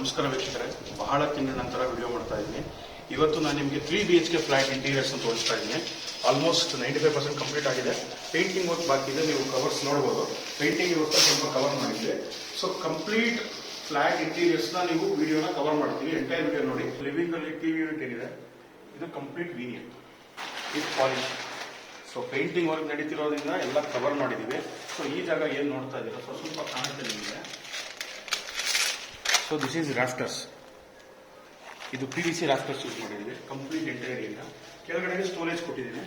ನಮಸ್ಕಾರ ವೀಕ್ಷಕರೇ, ಬಹಳ ತಿಂಗಳ ನಂತರ ವಿಡಿಯೋ ಮಾಡ್ತಾ ಇದ್ದೀನಿ. ಇವತ್ತು ನಾನು ನಿಮಗೆ 3 BHK ಫ್ಲಾಟ್ ಇಂಟೀರಿಯರ್ಸ್ ಅಂತ ತೋರಿಸ್ತಾ ಇದ್ದೀನಿ. ಆಲ್ಮೋಸ್ಟ್ 95% ಕಂಪ್ಲೀಟ್ ಆಗಿದೆ. ಪೇಂಟಿಂಗ್ ವರ್ಕ್ ಬಾಕಿ ಇದೆ. ನೀವು ಕವರ್ಸ್ ನೋಡ್ಬೋದು. ಪೇಂಟಿಂಗ್ ಇವತ್ತು ಸ್ವಲ್ಪ ಕವರ್ ಮಾಡಿದ್ವಿ. ಸೊ ಕಂಪ್ಲೀಟ್ ಫ್ಲಾಟ್ ಇಂಟೀರಿಯರ್ಸ್ನ ನೀವು ವಿಡಿಯೋನ ಕವರ್ ಮಾಡ್ತೀವಿ. ಎಂಟೈರ್ ವಿಡಿಯೋ ನೋಡಿ. ಲಿವಿಂಗ್ ಅಲ್ಲಿ ಟಿವಿ ಯೂನಿಟ್ ಏನಿದೆ ಇದು complete veneer with polish. So painting work ನಡೀತಿರೋದ್ರಿಂದ ಎಲ್ಲ ಕವರ್ ಮಾಡಿದ್ದೀವಿ. ಸೊ ಈ ಜಾಗ ಏನು ನೋಡ್ತಾ ಇದ್ದೀರಾ ಸ್ವಲ್ಪ ಕಾಣುತ್ತೆ ನಿಮಗೆ. So this is rafters. ಇದು PVC ರಾಫ್ಟರ್ಸ್ ಯೂಸ್ ಮಾಡಿದ್ದೀವಿ. Complete entire area. ಕೆಳಗಡೆಗೆ ಸ್ಟೋರೇಜ್ ಕೊಟ್ಟಿದ್ದೀನಿ.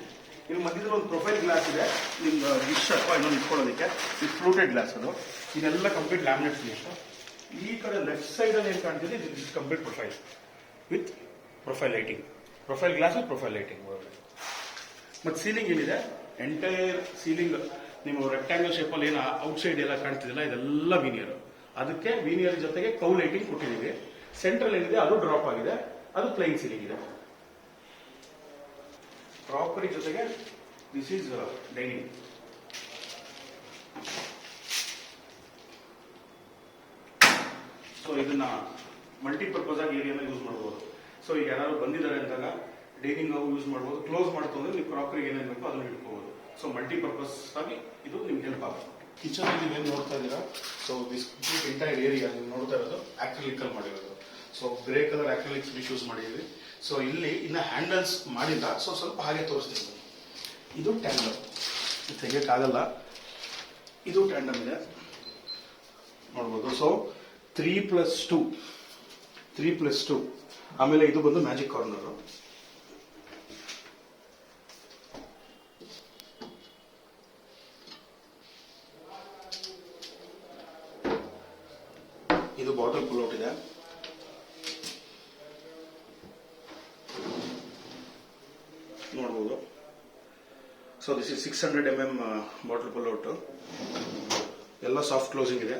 ಇಲ್ಲಿ ಮಧ್ಯದಲ್ಲಿ ಒಂದು ಪ್ರೊಫೈಲ್ ಗ್ಲಾಸ್ ಇದೆ. ನಿಮ್ಮ ಡಿಶ್ ಅಥವಾ ಇನ್ನೊಂದು ಇಟ್ಕೊಳ್ಳೋದಕ್ಕೆ ಇದು ಫ್ಲೂಟೆಡ್ ಗ್ಲಾಸ್. ಅದು ಇದೆಲ್ಲ ಕಂಪ್ಲೀಟ್ ಲ್ಯಾಮಿನೇಟ್ ಫಿನಿಶ್. ಈ ಕಡೆ ಲೆಫ್ಟ್ ಸೈಡ್ ಅಲ್ಲಿ ಏನು ಕಾಣ್ತಿದೆ ಇದು complete profile with profile lighting. Profile glass with profile lighting. ಮತ್ತು ಸೀಲಿಂಗ್ ಏನಿದೆ ಎಂಟೈರ್ ಸೀಲಿಂಗ್ ನೀವು ರೆಕ್ಟಾಂಗಲ್ ಶೇಪಲ್ಲಿ ಏನು ಔಟ್ಸೈಡ್ ಎಲ್ಲ ಕಾಣ್ತಿದಿಲ್ಲ ಇದೆಲ್ಲ ವೀನಿಯರ್. ಅದಕ್ಕೆ ವೀನಿಯರ್ ಜೊತೆಗೆ ಕೌ ಲೈಟಿಂಗ್ ಕೊಟ್ಟಿದ್ದೀವಿ. ಸೆಂಟ್ರಲ್ ಏನಿದೆ ಅದು ಡ್ರಾಪ್ ಆಗಿದೆ, ಅದು ಪ್ಲೈನ್ ಸೀಲಿಂಗ್ ಇದೆ. ಪ್ರಾಪರ್ಟಿ ಜೊತೆಗೆ ದಿಸ್ ಈಸ್ ಡೈನಿಂಗ್. ಸೊ ಇದನ್ನ ಮಲ್ಟಿಪರ್ಪಸ್ ಆಗಿ ಏರಿಯಾನ ಯೂಸ್ ಮಾಡಬಹುದು. ಸೊ ಈಗ ಯಾರು ಬಂದಿದ್ದಾರೆ ಅಂದಾಗ ಡೈನಿಂಗ್ ಯೂಸ್ ಮಾಡಬಹುದು. ಕ್ಲೋಸ್ ಮಾಡ್ಕೊಂಡ್ರೆ ನೀವು ಕ್ರಾಕರಿ ಏನೇನು ಬೇಕೋ ಅದನ್ನು ಇಟ್ಕೋಬಹುದು. ಸೊ ಮಲ್ಟಿಪರ್ಪಸ್ ಆಗಿ ಇದು ನಿಮ್ಗೆ ಹೆಲ್ಪ್ ಆಗುತ್ತೆ. ಕಿಚನ್ ಅಲ್ಲಿ ನೀವೇನು ನೋಡ್ತಾ ಇದ್ದೀರಾ, so this complete entire area ನೀವು ನೋಡ್ತಾ ಇರೋದು ಆಕ್ರಿಲಿಕ್ ಅಲ್ಲಿ ಮಾಡಿರೋದು. So grey colour acrylic finish use ಮಾಡಿದ್ವಿ. ಸೊ ಇಲ್ಲಿ ಇನ್ನ ಹ್ಯಾಂಡಲ್ಸ್ ಮಾಡಿಲ್ಲ. ಸೊ ಸ್ವಲ್ಪ ಹಾಗೆ ತೋರಿಸ್ತೀನಿ. ಇದು ಟ್ಯಾಂಡಮ್, ತೆಗಿಯಕ್ಕಾಗಲ್ಲ. ಇದು ಟ್ಯಾಂಡಮ್ ಇದೆ ನೋಡ್ಬೋದು. ಸೊ 3+2 ಆಮೇಲೆ ಇದು ಬಂದು ಮ್ಯಾಜಿಕ್ ಕಾರ್ನರ್. ಇದು ಬಾಟಲ್ ಪುಲ್ಔಟ್ ಇದೆ. ನೋಡ್ಬೋದು. So this is 600 mm bottle pullout. ಎಲ್ಲ ಸಾಫ್ಟ್ ಕ್ಲೋಸಿಂಗ್ ಇದೆ.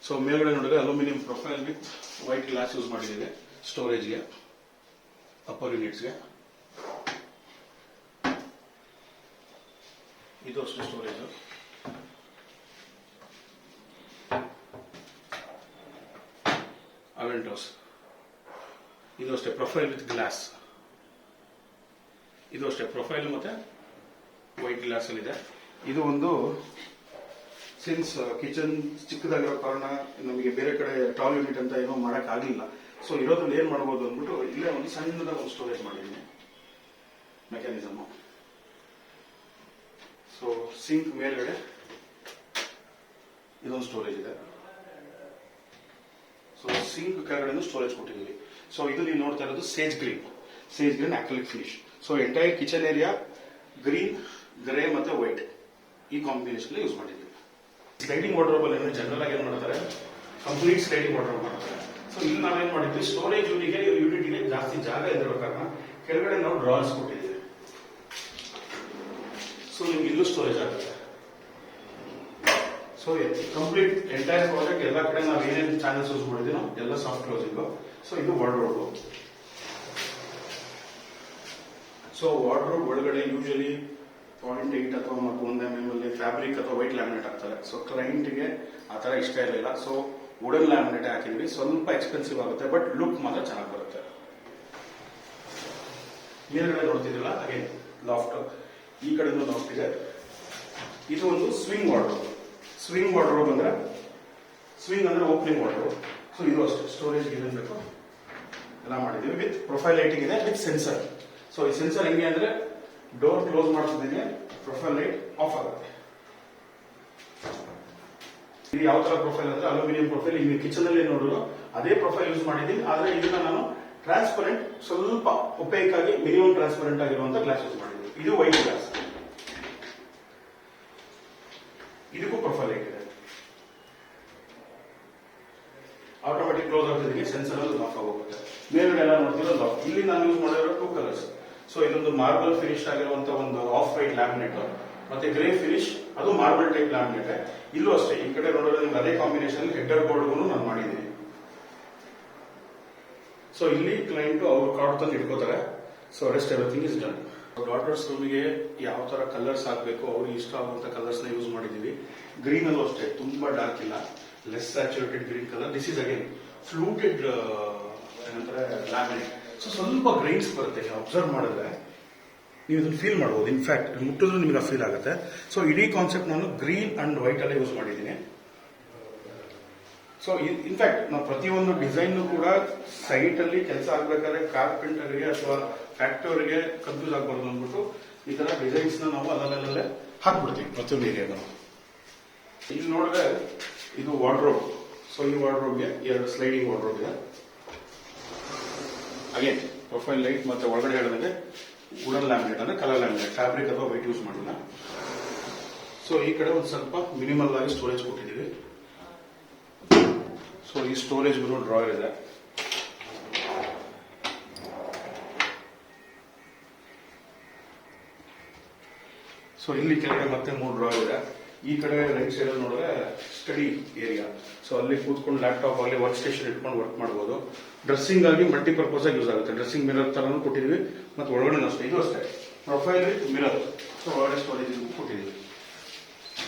ಸೊ ಮೇಲ್ಗಡೆ ನೋಡಿದ್ರೆ aluminium profile with white glass use ಮಾಡಿದ್ದೀವಿ ಸ್ಟೋರೇಜ್ಗೆ, ಅಪ್ಪರ್ ಯೂನಿಟ್ಸ್ಗೆ. ಇದು ಅಷ್ಟೇ ಸ್ಟೋರೇಜ್. ಅವೆಂಟೋಸ್ ಇದು ಅಷ್ಟೇ ಪ್ರೊಫೈಲ್ ವಿತ್ ಗ್ಲಾಸ್. ಇದು ಅಷ್ಟೇ ಪ್ರೊಫೈಲ್ ಮತ್ತೆ ವೈಟ್ ಗ್ಲಾಸ್ ಅಲ್ಲಿ ಇದೆ. ಇದು ಒಂದು ಸಿನ್ಸ್ ಕಿಚನ್ ಚಿಕ್ಕದಾಗಿರೋ ಕಾರಣ ನಮಗೆ ಬೇರೆ ಕಡೆ ಟಾಲ್ ಯೂನಿಟ್ ಅಂತ ಏನೋ ಮಾಡಕ್ ಆಗಲಿಲ್ಲ. ಸೊ ಇರೋದ್ರಲ್ಲಿ ಏನ್ ಮಾಡಬಹುದು ಅಂದ್ಬಿಟ್ಟು ಇಲ್ಲೇ ಒಂದು ಸಣ್ಣದಾಗಿ ಒಂದು ಸ್ಟೋರೇಜ್ ಮಾಡಿದ್ದೀನಿ ಮೆಕ್ಯಾನಿಸಮ್. ಸೊ ಸಿಂಕ್ ಮೇಲ್ಗಡೆ ಇದೊಂದು ಸ್ಟೋರೇಜ್ ಇದೆ. ಸೊ ಸಿಂಕ್ ಕೆಳಗಡೆ ಸ್ಟೋರೇಜ್ ಕೊಟ್ಟಿದ್ದೀವಿ. ಸೊ ಇದು ನೀವು ನೋಡ್ತಾ ಇರೋದು sage green acrylic finish. So entire kitchen area green, grey ಮತ್ತೆ ವೈಟ್ ಈ ಕಾಂಬಿನೇಷನ್ ಯೂಸ್ ಮಾಡಿದ್ದೀವಿ. ಸ್ಲೈಡಿಂಗ್ ವಾರ್ಡ್ರೋಬ್ ಅಲ್ಲಿ ಜನರಲ್ ಆಗಿ ಏನ್ ಮಾಡ್ತಾರೆ, ಕಂಪ್ಲೀಟ್ ಸ್ಲೈಡಿಂಗ್ ವಾರ್ಡ್ರೋಬ್ ಮಾಡ್ತಾರೆ. ಸೊ ಇಲ್ಲಿ ನಾವೇನ್ ಮಾಡಿದ್ವಿ, ಸ್ಟೋರೇಜ್ ಯೂನಿಟ್ಗೆ ಜಾಸ್ತಿ ಜಾಗ ಇರೋ ಕಾರಣ ಕೆಳಗಡೆ ನಾವು ಡ್ರಾಲ್ಸ್ ಕೊಟ್ಟಿದ್ದೀವಿ. ಸೊ ನಿಮ್ಗೆ ಇಲ್ಲೂ ಸ್ಟೋರೇಜ್ ಆಗುತ್ತೆ. ಸೊ ಕಂಪ್ಲೀಟ್ ಎಂಟೈರ್ ಪ್ರಾಜೆಕ್ಟ್ ಎಲ್ಲ ಕಡೆ ನಾವು ಏನೇನು ಚಾನಲ್ಸ್ ಯೂಸ್ ಮಾಡಿದ್ವಿ ಎಲ್ಲ ಸಾಫ್ಟ್ ಕ್ಲೋಸಿಂಗ್. ಸೊ ಇದು ವಾರ್ಡ್ರೋಬ್. ಸೊ ವಾರ್ಡ್ರೋಬ್ ಒಳಗಡೆ ಯೂಶಲಿ 0.8 ಅಥವಾ 1 mm ಅಲ್ಲಿ ಫ್ಯಾಬ್ರಿಕ್ ಅಥವಾ ವೈಟ್ ಲ್ಯಾಮಿನೇಟ್ ಹಾಕ್ತಾರೆ. ಸೊ ಕ್ಲೈಂಟ್ಗೆ ಆ ತರ ಇಷ್ಟ ಇರಲಿಲ್ಲ. ಸೊ ವುಡನ್ ಲ್ಯಾಮಿನೇಟ್ ಹಾಕಿದ್ವಿ. ಸ್ವಲ್ಪ ಎಕ್ಸ್ಪೆನ್ಸಿವ್ ಆಗುತ್ತೆ, ಬಟ್ ಲುಕ್ ಮಾತ್ರ ಚೆನ್ನಾಗಿ ಬರುತ್ತೆ. ಮೇಲ್ಗಡೆ ನೋಡ್ತಿದ್ರಲ್ಲ ಹಾಗೆ ಲಾಫ್ಟ್, ಈ ಕಡೆನೂ ಲಾಫ್ಟ್ ಇದೆ. ಇದು ಒಂದು ಸ್ವಿಂಗ್ ವಾರ್ಡ್ರೋಬ್. ಸ್ವಿಂಗ್ ವಾರ್ಡ್ರೋಬ್ ಅಂದ್ರೆ ಓಪನಿಂಗ್ ವಾರ್ಡ್ರೋಬ್. ಸೊ ಇದು ಅಷ್ಟೇ ಸ್ಟೋರೇಜ್ ಏನೇನು ಬೇಕು ಎಲ್ಲ ಮಾಡಿದೀವಿ. ವಿತ್ ಪ್ರೊಫೈಲ್ ಲೈಟಿಂಗ್ ಇದೆ, ವಿತ್ ಸೆನ್ಸರ್. ಸೊ ಈ ಸೆನ್ಸರ್ ಹೆಂಗೆ ಅಂದ್ರೆ ಡೋರ್ ಕ್ಲೋಸ್ ಮಾಡ್ತಿದ್ದೀನಿ, ಪ್ರೊಫೈಲ್ ಲೈಟ್ ಆಫ್ ಆಗುತ್ತೆ. ಇದು ಯಾವ ತರ ಪ್ರೊಫೈಲ್ ಅಂದ್ರೆ ಅಲ್ಯೂಮಿನಿಯಂ ಪ್ರೊಫೈಲ್. ಈಗ ಕಿಚನ್ ಅಲ್ಲಿ ನೋಡೋದು ಅದೇ ಪ್ರೊಫೈಲ್ ಯೂಸ್ ಮಾಡಿದ್ದೀನಿ. ಆದ್ರೆ ಇದನ್ನ ನಾನು ಟ್ರಾನ್ಸ್ಪರೆಂಟ್, ಸ್ವಲ್ಪ ಒಪೇಕ್ ಆಗಿ ಮಿನಿಮಮ್ ಟ್ರಾನ್ಸ್ಪರೆಂಟ್ ಆಗಿರುವಂತ ಗ್ಲಾಸ್ ಯೂಸ್ ಮಾಡಿದ್ದೀನಿ. ಇದು ವೈಟ್ ಗ್ಲಾಸ್. ಇದಕ್ಕೂ ಪ್ರೊಫೈಲ್ ಲೈಟ್ ಇದೆ. ಆಟೋಮೆಟಿಕ್ ಕ್ಲೋಸ್ ಆಗ್ತಿದ್ದಕ್ಕೆ ಸೆನ್ಸರ್ ಅಲ್ಲಿ ಆಫ್ ಆಗೋಗುತ್ತೆ. ಮೇಲ್ಗಡೆ ಎಲ್ಲ ನೋಡ್ತಿರೋ ಲಾಕ್. ಇಲ್ಲಿ ನಾನು ಯೂಸ್ ಮಾಡಿರೋ 2 ಕಲರ್ಸ್. ಸೊ ಇದೊಂದು ಮಾರ್ಬಲ್ ಫಿನಿಶ್ ಆಗಿರುವಂತ ಒಂದು ಆಫ್ ವೈಟ್ ಲ್ಯಾಮಿನೇಟ್ ಮತ್ತೆ ಗ್ರೇ ಫಿನಿಶ್, ಅದು ಮಾರ್ಬಲ್ ಟೈಪ್ ಲ್ಯಾಮಿನೇಟ್. ಇಲ್ಲೂ ಅಷ್ಟೇ ಈ ಕಡೆ ನೋಡಿದ್ರೆ ನಿಮ್ಗೆ ಅದೇ ಕಾಂಬಿನೇಷನ್ ಹೆಡ್ಡರ್ ಬೋರ್ಡ್ಗೂ ನಾನು ಮಾಡಿದ್ದೀನಿ. ಸೊ ಇಲ್ಲಿ ಕ್ಲೈಂಟ್ ಅವ್ರ ಕಾರ್ಡ್ ತಂದು ಇಟ್ಕೋತಾರೆ. So rest everything is done. Daughters ರೂಮಿಗೆ ಯಾವ ತರ ಕಲರ್ಸ್ ಹಾಕಬೇಕು ಅವ್ರಿಗೆ ಇಷ್ಟ ಆಗುವಂತ ಕಲರ್ಸ್ ನ ಯೂಸ್ ಮಾಡಿದೀವಿ. ಗ್ರೀನ್ ಅಲ್ಲೂ ಅಷ್ಟೇ ತುಂಬಾ ಡಾರ್ಕ್ ಇಲ್ಲ, less saturated green colour. This is again fluted ಏನಂತಾರೆ ಲ್ಯಾಮಿನೇಟ್. ಸೊ ಸ್ವಲ್ಪ ಗ್ರೈನ್ಸ್ ಬರುತ್ತೆ, ಅಬ್ಸರ್ವ್ ಮಾಡಿದ್ರೆ ನೀವು ಇದನ್ನು ಫೀಲ್ ಮಾಡ್ಬೋದು. ಇನ್ಫ್ಯಾಕ್ಟ್ ಮುಟ್ಟಿದ್ರು ನಿಮಗೆ ಫೀಲ್ ಆಗುತ್ತೆ. ಸೊ ಇಡೀ ಕಾನ್ಸೆಪ್ಟ್ ನಾನು ಗ್ರೀನ್ ಅಂಡ್ ವೈಟ್ ಅಲ್ಲೇ ಯೂಸ್ ಮಾಡಿದ್ದೀನಿ. ಸೊ ಇನ್ಫ್ಯಾಕ್ಟ್ ನಾವು ಪ್ರತಿಯೊಂದು ಡಿಸೈನ್ ಕೂಡ ಸೈಟ್ ಅಲ್ಲಿ ಕೆಲಸ ಆಗ್ಬೇಕಾದ್ರೆ ಕಾರ್ಪೆಂಟರ್ಗೆ ಅಥವಾ ಫ್ಯಾಕ್ಟರಿಗೆ ಕನ್ಫ್ಯೂಸ್ ಆಗ್ಬಾರ್ದು ಅಂದ್ಬಿಟ್ಟು ಈ ತರ ಡಿಸೈನ್ಸ್ ನಾವು ಅಲ್ಲಲ್ಲೇ ಹಾಕ್ಬಿಡ್ತೀವಿ ಪ್ರತಿಯೊಂದು ಏರಿಯಾಗ. ಇಲ್ಲಿ ನೋಡಿದ್ರೆ ಇದು ವಾರ್ಡ್ರೋಬ್. ಸೊ ಈ ವಾರ್ಡ್ರೋಬ್ಗೆ 2 ಸ್ಲೈಡಿಂಗ್ ವಾರ್ಡ್ರೋಬ್ ಇದೆ. ಅಗೇನ್ ಪ್ರೊಫೈಲ್ ಲೈಟ್ ಮತ್ತೆ ಒಳಗಡೆ ಹೇಳಿದ್ರೆ ವುಡನ್ ಲ್ಯಾಮಿನೇಟ್ ಅಂದ್ರೆ ಕಲರ್ ಲ್ಯಾಮಿನೇಟ್, ಫ್ಯಾಬ್ರಿಕ್ ಅಥವಾ ವೈಟ್ ಯೂಸ್ ಮಾಡಿಲ್ಲ. ಸೊ ಈ ಕಡೆ ಒಂದು ಸ್ವಲ್ಪ ಮಿನಿಮಲ್ ಆಗಿ ಸ್ಟೋರೇಜ್ ಕೊಟ್ಟಿದ್ದೀವಿ. ಸೊ ಈ ಸ್ಟೋರೇಜ್ ಬರೋ ಡ್ರಾಯರ್ ಇದೆ. ಸೊ ಇಲ್ಲಿ ಕೆಳಗಡೆ ಮತ್ತೆ 3 ಡ್ರಾಯರ್ ಇದೆ. ಈ ಕಡೆ ರೈಟ್ ಸೈಡ್ ಅಲ್ಲಿ ನೋಡಿದ್ರೆ ಸ್ಟಡಿ ಏರಿಯಾ. ಸೊ ಅಲ್ಲಿ ಕೂತ್ಕೊಂಡು ಲ್ಯಾಪ್ಟಾಪ್ ಆಗಲಿ ವರ್ಕ್ ಸ್ಟೇಷನ್ ಇಟ್ಕೊಂಡು ವರ್ಕ್ ಮಾಡಬಹುದು. ಡ್ರೆಸ್ಸಿಂಗ್ ಆಗಿ ಮಲ್ಟಿಪರ್ಪಸ್ ಆಗಿ ಯೂಸ್ ಆಗುತ್ತೆ. ಡ್ರೆಸ್ಸಿಂಗ್ ಮಿರರ್ ತರನು ಕೊಟ್ಟಿದ್ವಿ, ಮತ್ತೆ ಒಳಗಡೆ ಅಷ್ಟೇ, ಇದು ಅಷ್ಟೇ ಪ್ರೊಫೈಲ್ ವಿತ್ ಮಿರರ್. ಸೊ ಒಳಗಡೆ ಸ್ಟೋರೇಜ್ ಕೊಟ್ಟಿದ್ದೀವಿ.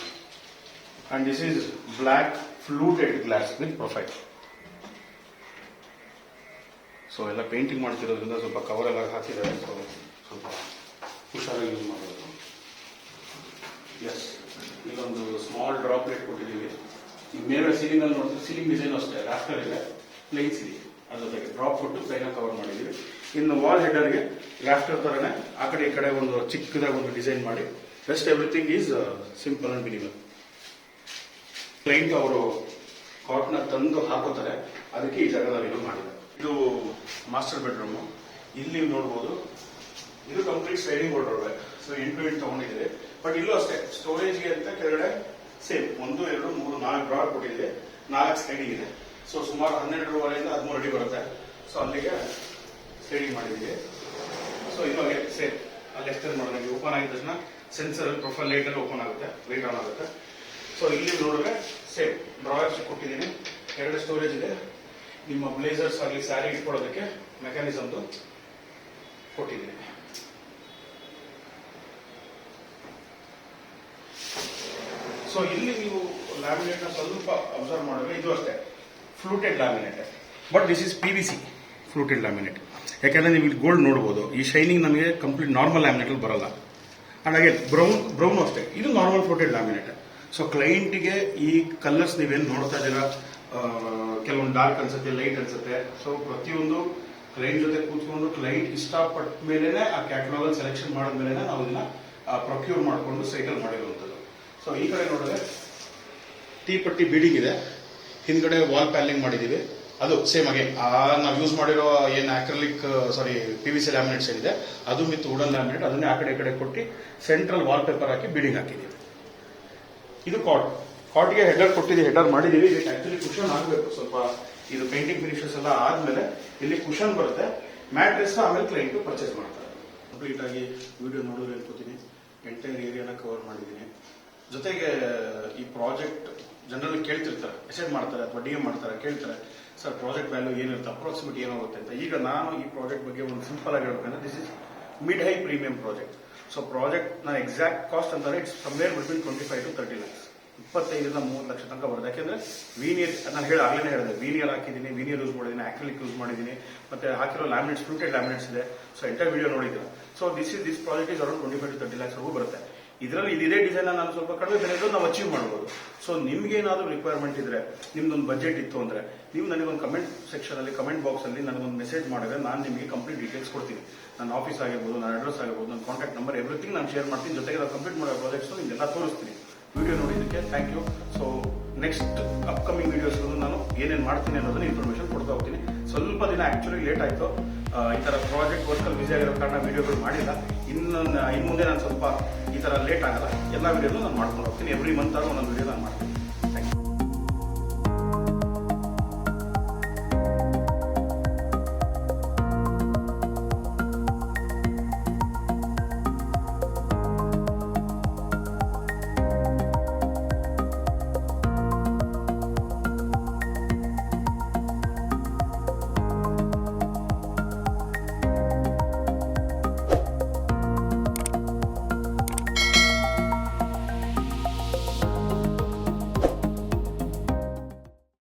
And this is black fluted glass with profile. So ಎಲ್ಲ ಪೇಂಟಿಂಗ್ ಮಾಡ್ತಿರೋದ್ರಿಂದ ಸ್ವಲ್ಪ ಕವರ್ ಎಲ್ಲ ಹಾಕಿದ್ದಾರೆ. ಸೊ ಸ್ವಲ್ಪ ಹುಷಾರಾಗಿ ಯೂಸ್ ಮಾಡೋದು. ಎಸ್, ಇಲ್ಲೊಂದು ಸ್ಮಾಲ್ ಡ್ರಾಪ್ ಲೈಟ್ ಕೊಟ್ಟಿದ್ದೀವಿ. ಈಗ ಮೇಲೆ ಸೀಲಿಂಗ್ ಅಲ್ಲಿ ನೋಡಿದ್ರೆ ಸೀಲಿಂಗ್ ಡಿಸೈನ್ ಅಷ್ಟೇ, ರಾಫ್ಟರ್ ಇದೆ, ಪ್ಲೈನ್ ಸೀಲಿಂಗ್, ಅದ್ರ ಜೊತೆಗೆ ಡ್ರಾಪ್ ಕೊಟ್ಟು ಪ್ಲೈನ್ ಕವರ್ ಮಾಡಿದ್ದೀವಿ. ಇನ್ನು ವಾಲ್ ಹೆಡರ್ಗೆ ರಾಫ್ಟರ್ ತರನೇ ಆ ಕಡೆ ಈ ಕಡೆ ಒಂದು ಚಿಕ್ಕದಾಗಿ ಒಂದು ಡಿಸೈನ್ ಮಾಡಿ, rest everything is simple and minimal. Client ಅವರು ಕಾಟ್ನ ತಂದು ಹಾಕೋತಾರೆ, ಅದಕ್ಕೆ ಈ ಜಾಗದಲ್ಲಿ ಇದು ಮಾಡಿದ್ದಾರೆ. ಇದು ಮಾಸ್ಟರ್ ಬೆಡ್ರೂಮ್. ಇಲ್ಲಿ ನೋಡಬಹುದು, ಇದು complete sliding wardrobe. So 8 to 8 ತಗೊಂಡಿದ್ದೀವಿ. ಬಟ್ ಇಲ್ಲೂ ಅಷ್ಟೇ ಸ್ಟೋರೇಜ್ಗೆ ಅಂತ ಕೆಳಗಡೆ ಸೇಮ್ 1, 2, 3, 4 ಡ್ರಾರ್ ಕೊಟ್ಟಿದೆ, 4 ಸ್ಲೈಡಿಂಗ್ ಇದೆ. ಸೊ ಸುಮಾರು 12.5 13 ಅಡಿ ಬರುತ್ತೆ. ಸೊ ಅಲ್ಲಿಗೆ ಸ್ಲೈಡಿಂಗ್ ಮಾಡಿದ್ದೀವಿ. ಸೊ ಇವಾಗ ಸೇಮ್ ಅಲ್ಲಿ ಎಕ್ಸ್ಟೆಂಡ್ ಮಾಡೋದು, ಓಪನ್ ಆಗಿದ ತಕ್ಷಣ ಸೆನ್ಸರ್ ಪ್ರೊಫೈಲ್ ಲೈಟ್ ಅಲ್ಲಿ ಓಪನ್ ಆಗುತ್ತೆ, ಲೈಟ್ ಆನ್ ಆಗುತ್ತೆ. ಸೊ ಇಲ್ಲಿ ನೋಡಿದ್ರೆ ಸೇಮ್ ಡ್ರಾಯರ್ಸ್ ಕೊಟ್ಟಿದ್ದೀನಿ, 2 ಸ್ಟೋರೇಜ್ ಇದೆ. ನಿಮ್ಮ ಬ್ಲೇಸರ್ಸ್ ಆಗಲಿ ಸ್ಯಾರಿ ಇಟ್ಕೊಳ್ಳೋದಕ್ಕೆ ಮೆಕ್ಯಾನಿಸಮ್ದು ಕೊಟ್ಟಿದ್ದೀನಿ. ಸೊ ಇಲ್ಲಿ ನೀವು ಲ್ಯಾಮಿನೇಟ್ ನ ಸ್ವಲ್ಪ ಅಬ್ಸರ್ವ್ ಮಾಡಿದ್ರೆ ಇದು ಅಷ್ಟೇ fluted laminate. But this is PVC fluted laminate. ಯಾಕಂದ್ರೆ ನೀವು ಇಲ್ಲಿ ಗೋಲ್ಡ್ ನೋಡಬಹುದು, ಈ ಶೈನಿಂಗ್ ನಮಗೆ ಕಂಪ್ಲೀಟ್ ನಾರ್ಮಲ್ ಲ್ಯಾಮಿನೇಟ್ ಅಲ್ಲಿ ಬರಲ್ಲ. ಅಂಡ್ ಹಾಗೆ ಬ್ರೌನ್ ಅಷ್ಟೇ, ಇದು ನಾರ್ಮಲ್ ಫ್ಲೂಟೆಡ್ ಲ್ಯಾಮಿನೇಟ್. ಸೊ ಕ್ಲೈಂಟ್ಗೆ ಈ ಕಲರ್ಸ್ ನೀವೇನು ನೋಡ್ತಾ ಇದ್ದೀರಾ, ಕೆಲವೊಂದು ಡಾರ್ಕ್ ಅನ್ಸುತ್ತೆ, ಲೈಟ್ ಅನ್ಸುತ್ತೆ. ಸೊ ಪ್ರತಿಯೊಂದು ಕ್ಲೈಂಟ್ ಜೊತೆ ಕೂತ್ಕೊಂಡು ಕ್ಲೈಂಟ್ ಇಷ್ಟಪಟ್ಟ ಮೇಲೆನೆ ಆ ಕ್ಯಾಟಲಾಗ್ ಅಲ್ಲಿ ಸೆಲೆಕ್ಷನ್ ಮಾಡಿದ ಮೇಲೆ ನಾವು ಇದನ್ನ ಪ್ರೊಕ್ಯೂರ್ ಮಾಡಿಕೊಂಡು ಸೈಕಲ್ ಮಾಡಿರುವಂಥದ್ದು. ಸೊ ಈ ಕಡೆ ನೋಡಿದ್ರೆ ಟೀಪಟ್ಟಿ ಬೀಡಿಂಗ್ ಇದೆ, ಹಿಂದ್ಗಡೆ ವಾಲ್ ಪ್ಯಾನಲಿಂಗ್ ಮಾಡಿದೀವಿ. ಅದು ಸೇಮ್ ಆಗಿ ನಾವು ಯೂಸ್ ಮಾಡಿರೋ ಏನು PVC ಲ್ಯಾಮಿನೇಟ್ಸ್ ಏನಿದೆ ಅದು ವಿತ್ ವುಡನ್ ಲ್ಯಾಮಿನೇಟ್, ಅದನ್ನೇ ಆ ಕಡೆ ಈ ಕಡೆ ಕೊಟ್ಟು ಸೆಂಟ್ರಲ್ ವಾಲ್ ಪೇಪರ್ ಹಾಕಿ ಬೀಡಿಂಗ್ ಹಾಕಿದ್ದೀವಿ. ಇದು ಕಾಟ್ಗೆ ಹೆಡರ್ ಕೊಟ್ಟಿದ್ದೀವಿ, ಹೆಡರ್ ಮಾಡಿದೀವಿ. ಇದಕ್ಕೆ ಆಕ್ಚುಲಿ ಕುಷನ್ ಆಗಬೇಕು, ಸ್ವಲ್ಪ ಇದು ಪೇಂಟಿಂಗ್ ಫಿನಿಶಸ್ ಎಲ್ಲ ಆದ್ಮೇಲೆ ಇಲ್ಲಿ ಕುಷನ್ ಬರುತ್ತೆ. ಮ್ಯಾಟ್ರೆಸ್ ಆಮೇಲೆ ಕ್ಲೈಂಟ್ ಪರ್ಚೇಸ್ ಮಾಡ್ತಾರೆ. ಕಂಪ್ಲೀಟ್ ಆಗಿ ವಿಡಿಯೋ ನೋಡಿದ್ರೆ ಅನ್ಕೋತೀನಿ, ಎಂಟೈರ್ ಏರಿಯಾನ ಕವರ್ ಮಾಡಿದ್ದೀನಿ. ಜೊತೆಗೆ ಈ ಪ್ರಾಜೆಕ್ಟ್ ಜನರಲ್ಲಿ ಕೇಳ್ತಿರ್ತಾರೆ, ಮೆಸೇಜ್ ಮಾಡ್ತಾರೆ ಅಥವಾ DM ಮಾಡ್ತಾರೆ, ಕೇಳ್ತಾರೆ ಸರ್ ಪ್ರಾಜೆಕ್ಟ್ ವ್ಯಾಲ್ಯೂ ಏನಿರುತ್ತೆ, ಅಪ್ರಾಕ್ಸಿಮೇಟ್ ಏನಾಗುತ್ತೆ ಅಂತ. ಈಗ ನಾನು ಈ ಪ್ರಾಜೆಕ್ಟ್ ಬಗ್ಗೆ ಒಂದು ಸಿಂಪಲ್ ಆಗಿ ಹೇಳ್ಬೇಕಂದ್ರೆ this is mid high premium project. So project ನಾನು ಎಕ್ಸಾಕ್ಟ್ ಕಾಸ್ಟ್ ಅಂತಾರೆ it's somewhere between 25 to 30 lakhs, 25 ರಿಂದ 30 ಲಕ್ಷ ತನಕ ಬರುತ್ತೆ. ಯಾಕೆಂದ್ರೆ ವೀನಿಯರ್ ನಾನು ಆಗ್ಲೇ ಹೇಳಿದೆ, ವೀನಿಯರ್ ಹಾಕಿದ್ದೀನಿ, ವೀನಿಯರ್ ಯೂಸ್ ಮಾಡಿದ್ದೀನಿ, ಆಕ್ರಿಲಿಕ್ ಯೂಸ್ ಮಾಡಿದ್ದೀನಿ, ಮತ್ತೆ ಹಾಕಿರೋ ಲ್ಯಾಮಿನೇಟ್ಸ್ ಫ್ಲೂಟೆಡ್ ಲ್ಯಾಮಿನೇಟ್ಸ್ ಇದೆ. ಸೊ ಎಂಟರ್ ವಿಡಿಯೋ ನೋಡಿದ್ದೀರಾ. So this project is around 25 to 30 lakhs ವರೆಗೂ ಬರುತ್ತೆ. ಇದರಲ್ಲಿ ಇದೇ ಡಿಸೈನ್ ನಾನು ಸ್ವಲ್ಪ ಕಡಿಮೆ ಬೆಲೆಗೂ ನಾವು ಅಚೀವ್ ಮಾಡಬಹುದು. ಸೊ ನಿಮ್ಗೆ ಏನಾದರೂ ರಿಕ್ವೈರ್ಮೆಂಟ್ ಇದ್ರೆ, ನಿಮ್ದೊಂದು ಬಜೆಟ್ ಇತ್ತು ಅಂದ್ರೆ ನೀವು ನನಗೊಂದು ಕಮೆಂಟ್ ಸೆಕ್ಷನ್ ಅಲ್ಲಿ, ಕಮೆಂಟ್ ಬಾಕ್ಸ್ ಅಲ್ಲಿ ನನಗೊಂದು ಮೆಸೇಜ್ ಮಾಡಿದ್ರೆ ನಾನು ನಿಮಗೆ ಕಂಪ್ಲೀಟ್ ಡೀಟೇಲ್ಸ್ ಕೊಡ್ತೀನಿ. ನನ್ನ ಆಫೀಸ್ ಆಗಿರ್ಬೋದು, ನನ್ನ ಅಡ್ರೆಸ್ ಆಗಿರ್ಬೋದು, ನನ್ನ ಕಾಂಟ್ಯಾಕ್ಟ್ ನಂಬರ್, ಎವ್ರಿಥಿಂಗ್ ನಾನು ಶೇರ್ ಮಾಡ್ತೀನಿ. ಜೊತೆಗೆ ನಾವು ಕಂಪ್ಲೀಟ್ ಮಾಡೋ ಪ್ರಾಜೆಕ್ಟ್ಸ್ ನಿಮಗೆಲ್ಲ ತೋರಿಸ್ತೀನಿ. ವಿಡಿಯೋ ನೋಡಿದ್ದಕ್ಕೆ thank you. So next upcoming videos ನಾನು ಏನೇನು ಮಾಡ್ತೀನಿ ಅನ್ನೋದನ್ನ ಇನ್ಫಾರ್ಮೇಶನ್ ಕೊಡ್ತಾ ಹೋಗ್ತೀನಿ. ಸ್ವಲ್ಪ ದಿನ ಆಕ್ಚುಲಿ ಲೇಟ್ ಆಯಿತು, ಈ ಥರ ಪ್ರಾಜೆಕ್ಟ್ ವರ್ಕಲ್ಲಿ ಬಿಸಿ ಆಗಿರೋ ಕಾರಣ ವಿಡಿಯೋಗಳು ಮಾಡಿಲ್ಲ. ಇನ್ನು ಮುಂದೆ ನಾನು ಸ್ವಲ್ಪ ಈ ಥರ ಲೇಟ್ ಆಗಲ್ಲ, ಎಲ್ಲ ವಿಡಿಯೋನು ನಾನು ಮಾಡ್ಕೊಂಡು ಹೋಗ್ತೀನಿ. ಎವ್ರಿ ಮಂತ್ ಒಂದೊಂದು ವಿಡಿಯೋ ನಾನು ಮಾಡ್ತೀನಿ.